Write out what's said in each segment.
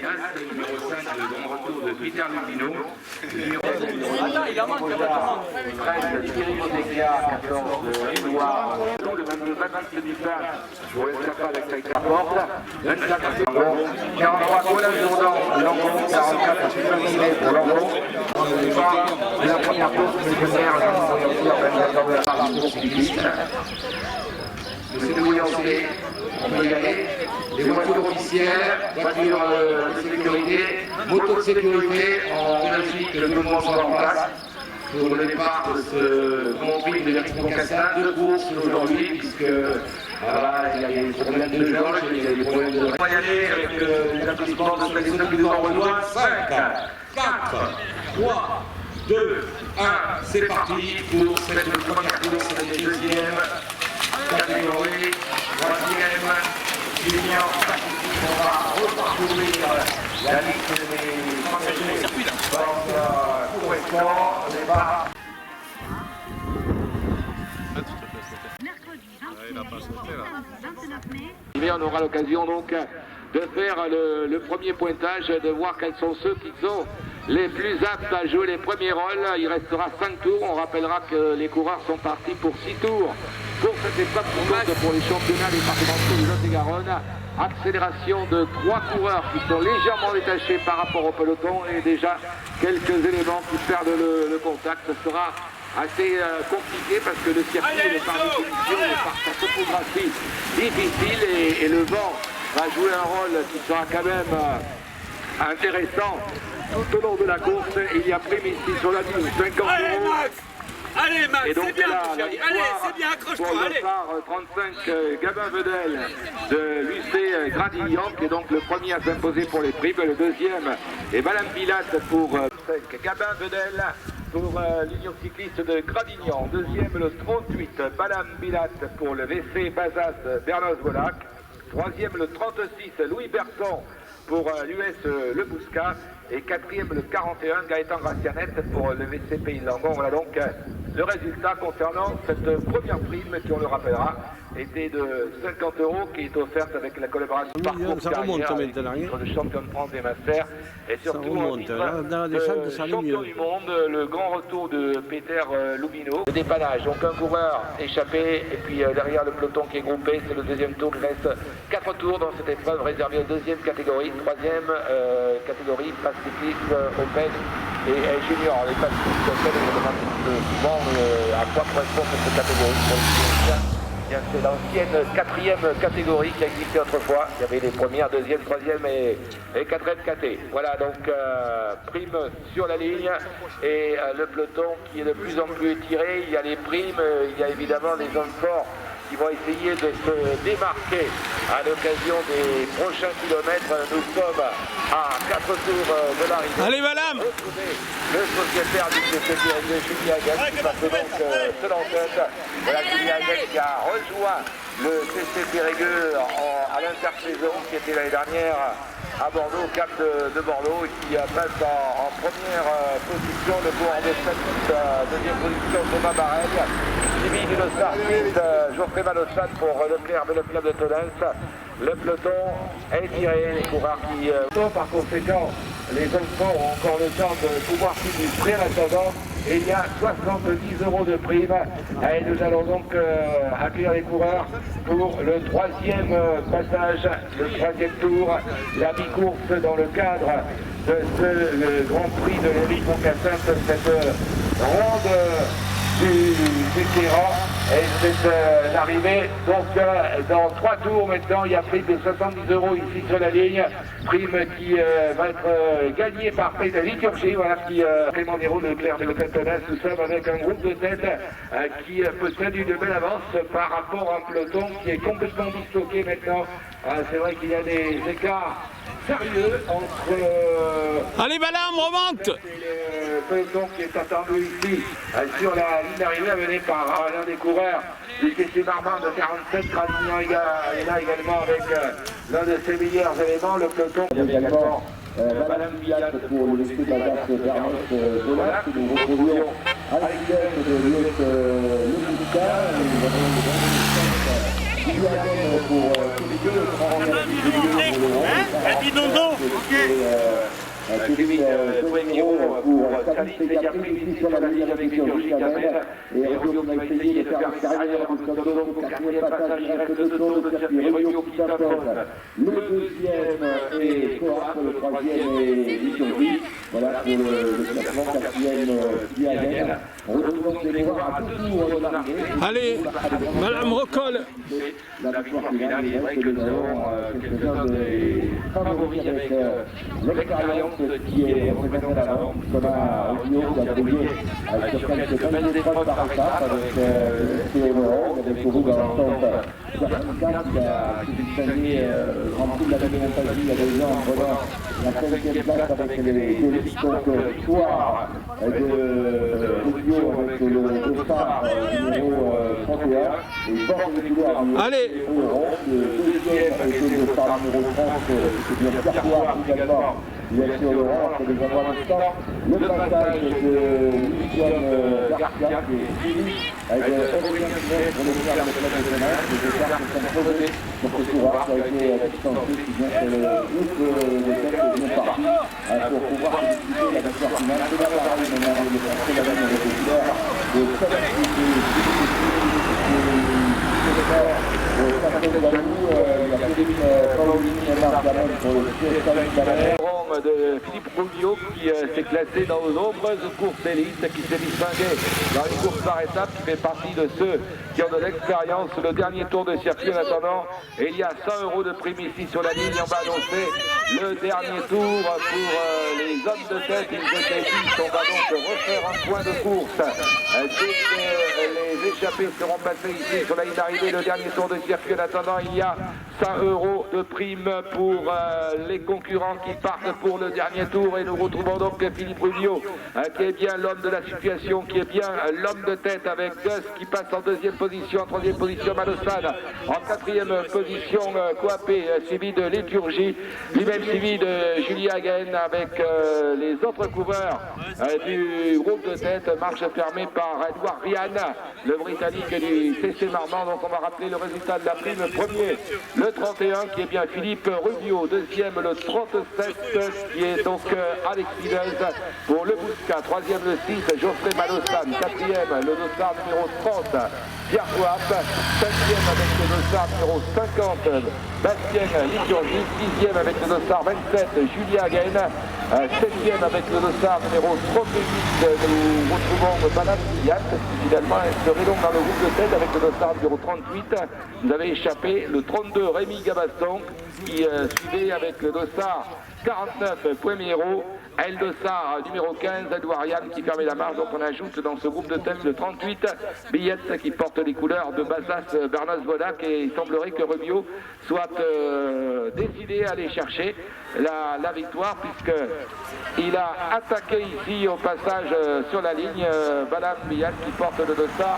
numéro 5, le grand retour de Peter Lupino. Attends, il en manque, il y a pas tout le monde. 13, Thierry Bodegia, 14, Edouard. Le 22, Baptiste Dupin, pour l'escapade avec Saïta Porte. 24, Langon. 43, Colin Jourdan, Langon. 44, Sylvain Guinet pour Langon. La première course, c'est le maire, organisateur de la course cycliste. C'est de Bouillantier, on peut y aller. Les voitures officielles, voitures de sécurité, motos de sécurité en Belgique, que tout le monde soit en place. Pour le départ de ce Grand Prix de l'Expo-Cassin, 2 courses aujourd'hui, puisque voilà, il y a des problèmes de jauge, il y a des problèmes de... On va y aller avec les applaudissements de sélection du Nord Renoir. 5, 4, 3, 2, 1, c'est parti pour cette première course des deuxième catégorie, troisième, junior, Pacifique. On va reparcourir la liste des engagés. Donc, pour l'instant, on est pas... On aura l'occasion donc de faire le premier pointage, de voir quels sont ceux qui sont les plus aptes à jouer les premiers rôles. Il restera 5 tours. On rappellera que les coureurs sont partis pour 6 tours pour cette étape pour les championnats départementaux de Lot-et-Garonne. Accélération de 3 coureurs qui sont légèrement détachés par rapport au peloton et déjà quelques éléments qui perdent le contact. Ce sera assez compliqué parce que le circuit est par définition, par sa topographie difficile et le vent va jouer un rôle qui sera quand même intéressant tout au long de la course. Il y a prime ici sur la ligne, 50 €. Allez Max, et donc c'est bien là, mon chéri, allez, c'est bien, accroche-toi, pour allez. le phare 35, Gabin Vedel de l'UC Gradignan, qui est donc le premier à s'imposer pour les primes. Le deuxième est Madame Pilat pour Gabin Vedel pour l'Union cycliste de Gradignan. Deuxième, le 38, Madame Pilat pour le WC Bazas Bernoz Volac. Troisième, le 36, Louis Berton pour l'US Le Bouscat. Et quatrième, le 41, Gaëtan Gracianette pour le WC Pays de Langon. Voilà donc le résultat concernant cette première prime qui, on le rappellera, était de 50 € qui est offerte avec la collaboration Parcours Carrière avec le titre de champion de France des Masters et surtout un titre de champion du monde, le grand retour de Peter Lubino. Le dépannage, donc un coureur échappé et puis derrière le peloton qui est groupé, c'est le deuxième tour. Il reste 4 tours dans cette épreuve réservée aux deuxième catégorie, troisième catégorie, passe cycliste Open et junior. Les passes cyclistes Open, on demande souvent à quoi correspond cette catégorie. C'est l'ancienne quatrième catégorie qui a existé autrefois. Il y avait les premières, deuxième, troisième et quatrième caté. Voilà donc prime sur la ligne et le peloton qui est de plus en plus étiré. Il y a les primes, il y a évidemment les hommes forts qui vont essayer de se démarquer à l'occasion des prochains kilomètres. Nous sommes à 4 tours de l'arrivée. Allez madame, le sociétaire du CCP de Julien Hagen qui passe donc seul en tête. Voilà Julien Hagen qui a rejoint le CC Périgueux à l'intersaison qui était l'année dernière à Bordeaux, au cap de Bordeaux, et qui passe en première position. Le coureur de Statis, deuxième position Thomas Barrel, suivi du Starfleet, Geoffrey Malossan pour Leclerc et le club de Tolens. Le peloton est tiré, les coureurs qui... Par conséquent, les enfants ont encore le temps de pouvoir s'illustrer en attendant. Et il y a 70 € de prime. Et nous allons donc accueillir les coureurs pour le troisième passage, le troisième tour, la mi-course dans le cadre de ce Grand Prix de l'Éric Moncassin, cette ronde du terrain. Et c'est l'arrivée, donc dans 3 tours maintenant, il y a prime de 70 € ici sur la ligne, prime qui va être gagnée par Pédalic Urgé, voilà, qui Clément Nero de Leclerc de Leclerc. Nous sommes avec un groupe de tête qui possède une belle avance par rapport à un peloton qui est complètement disloqué maintenant. C'est vrai qu'il y a des écarts sérieux entre... allez madame, remonte. Le peloton qui est attendu ici sur la ligne d'arrivée amené par l'un des coureurs du TC Marmande de 47, Gradignan est là également avec l'un de ses meilleurs éléments, le peloton. Il y a également Madame Pilat pour le sud à date de Bernos Volac, que nous retrouvions à l'extérieur de l'US Le Bouscat. Nous avons pour tous les deux, Kevin Poemiro pour Salis qui a pris ici sur la ligne avec Georgie Kamel. Et Rubio qui va essayer de faire carrière en Scandon. Quatrième passage, il reste 2 tours de circuit. Rubio qui s'impose. Le deuxième est Corat, le troisième est Georgie. Voilà pour le classement, quatrième Diagène. On retrouve donc les coureurs à 2 tours de l'arrivée. Allez, Madame Recolle. La victoire finale, il est vrai que nous avons quelques-uns des favoris avec l'expérience qui est représentée à l'avant, qu'on a Rubio qui a brillé sur quelques belles épreuves par étape avec le STO Laurent, qui avait couru dans l'entente certificat qui a pu distinguer Grand Prix de la Fédération il y a 2 ans en prenant la 5e place avec les deux listes, donc victoire de Rubio avec le dossard numéro 31 et porte de couleur Allez. le deuxième avec le dossard numéro 30, c'est bien Pierre également. Merci au Laurent, c'est des endroits de temps. Le passage de William Garcia qui est fini avec Aurélien Pinel pour le faire avec la nationale. Les écarts se sont posés pour ce coureur qui a été distancé, qui vient sur le groupe de tête qui vient parti pour pouvoir discuter la victoire finale. C'est la parole de Marie de François, la dame avec les couleurs de de Philippe Rubio qui s'est classé dans de nombreuses courses d'élite, qui s'est distingué dans les courses par étapes, qui fait partie de ceux qui ont de l'expérience. Le dernier tour de circuit en attendant, et il y a 100 € de prime ici sur la ligne. On va annoncer le dernier tour pour les hommes de tête. On va donc refaire un point de course. Dès que les échappés seront passés ici sur la ligne d'arrivée, le dernier tour de circuit en attendant, il y a 100 € de prime pour les concurrents qui partent pour le dernier tour. Et nous retrouvons donc Philippe Rubio qui est bien l'homme de la situation, qui est bien l'homme de tête, avec Gus qui passe en 2e position, en 3e position Malossan, en 4e position Coapé, suivi de Liturgie, lui-même suivi de Julie Hagen, avec les autres coureurs du groupe de tête, marche fermée par Edouard Rian, le Britannique du CC Marmande. Donc on va rappeler le résultat de la prime. Le premier, le 31, qui est bien Philippe Rubio. Deuxième, le 37, qui est donc Alex Hidez pour le Bousca. Troisième, le 6, Geoffrey Malossan. Quatrième, le dossard numéro 30, Pierre Coap. Cinquième avec le dossard numéro 50, Bastien Liturgie. Sixième avec le dossard 27, Julia Hagen. Septième avec le dossard numéro 38, nous retrouvons Madame Yatt, qui finalement serait donc dans le groupe de tête avec le dossard numéro 38. Vous avez échappé le 32, Rémi Gabaston, qui suivait avec le dossard 49, Poemiro. El dossard numéro 15, Edouard Yann qui permet la marche. Donc on ajoute dans ce groupe de tête le 38, Billette qui porte les couleurs de Bazas Bernas Vodac, et il semblerait que Rubio soit décidé à aller chercher la victoire, puisque il a attaqué ici au passage sur la ligne Balam Billette qui porte le dossard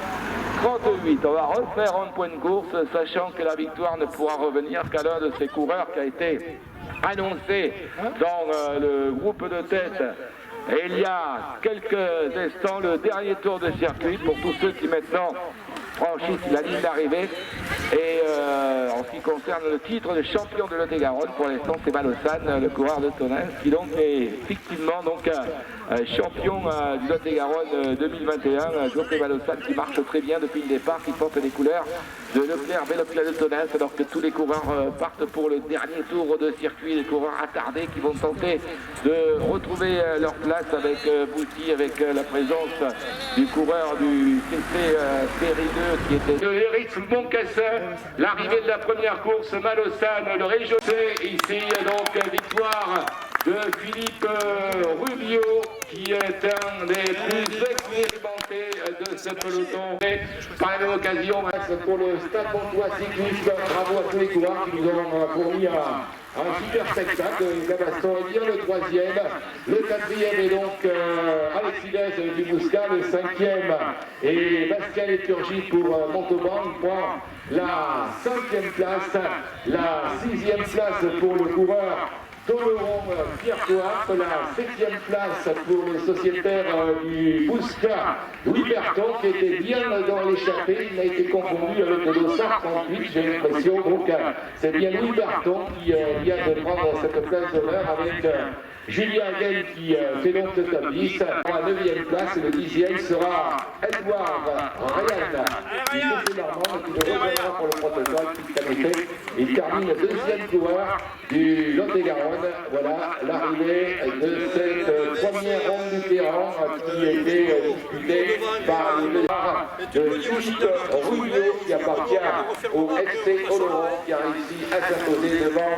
38. On va refaire un point de course, sachant que la victoire ne pourra revenir qu'à l'un de ces coureurs qui a été annoncé dans le groupe de tête. Et il y a quelques instants, le dernier tour de circuit pour tous ceux qui maintenant franchissent la ligne d'arrivée. Et en ce qui concerne le titre de champion de Lot-et-Garonne, pour l'instant c'est Malossan, le coureur de Tonnes, qui donc est effectivement donc champion du Lot-et-Garonne 2021. Geoffrey Malossan qui marche très bien depuis le départ, qui porte les couleurs de Leclerc, Véloclès de Tonnes, alors que tous les coureurs partent pour le dernier tour de circuit. Les coureurs attardés qui vont tenter de retrouver leur place avec Bouty, avec la présence du coureur du CC Série 2 qui était Eric Moncasseur. L'arrivée de la première course, Malossan, le régionné ici, donc victoire de Philippe Rubio, qui est un des plus expérimentés de ce peloton. Et par la même occasion, pour le Stade Montois cycliste, bravo à tous les coureurs qui nous ont fourni un super spectacle. Gabaston est bien le troisième. Le quatrième est donc Alexis du Bousca. Le cinquième et Bastien Liturgie pour Montauban. Il prend la 5e place. La 6e place pour le coureur Toloron-Pierre-Coiffe, la 7e place pour le sociétaire du Bouscat, Louis Berton, qui était bien dans l'échappée, il a été confondu avec le dossard 38, j'ai l'impression, donc c'est bien Louis Berton qui vient de prendre cette place d'honneur avec Julien Hagen qui fait donc le top 10. À la 9e place, le 10e sera Edouard Ryan, qui fait Normand, qui le rejoindra pour le protocole, puisqu'en effet, il termine 2e coureur du Lot-et-Garonne. Voilà l'arrivée de cette première ronde du terrain qui était disputée par le de Philippe Rouillot, qui appartient au FC Oloron, qui a réussi à s'imposer devant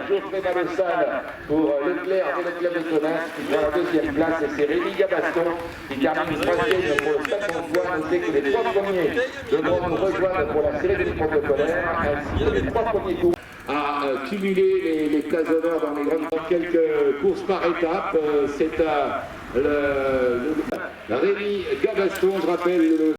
Geoffrey Malossal pour Leclerc et le club de Tonnas, qui prend la 2e place, et c'est Rémi Gabaston qui termine 3e pour le Stade Montois. Notez que les 3 premiers devront nous rejoindre pour la cérémonie protocolaire, ainsi que les 3 premiers tours à cumuler les places d'honneur dans les grandes quelques courses par étapes. C'est à Rémi Gabaston, je rappelle.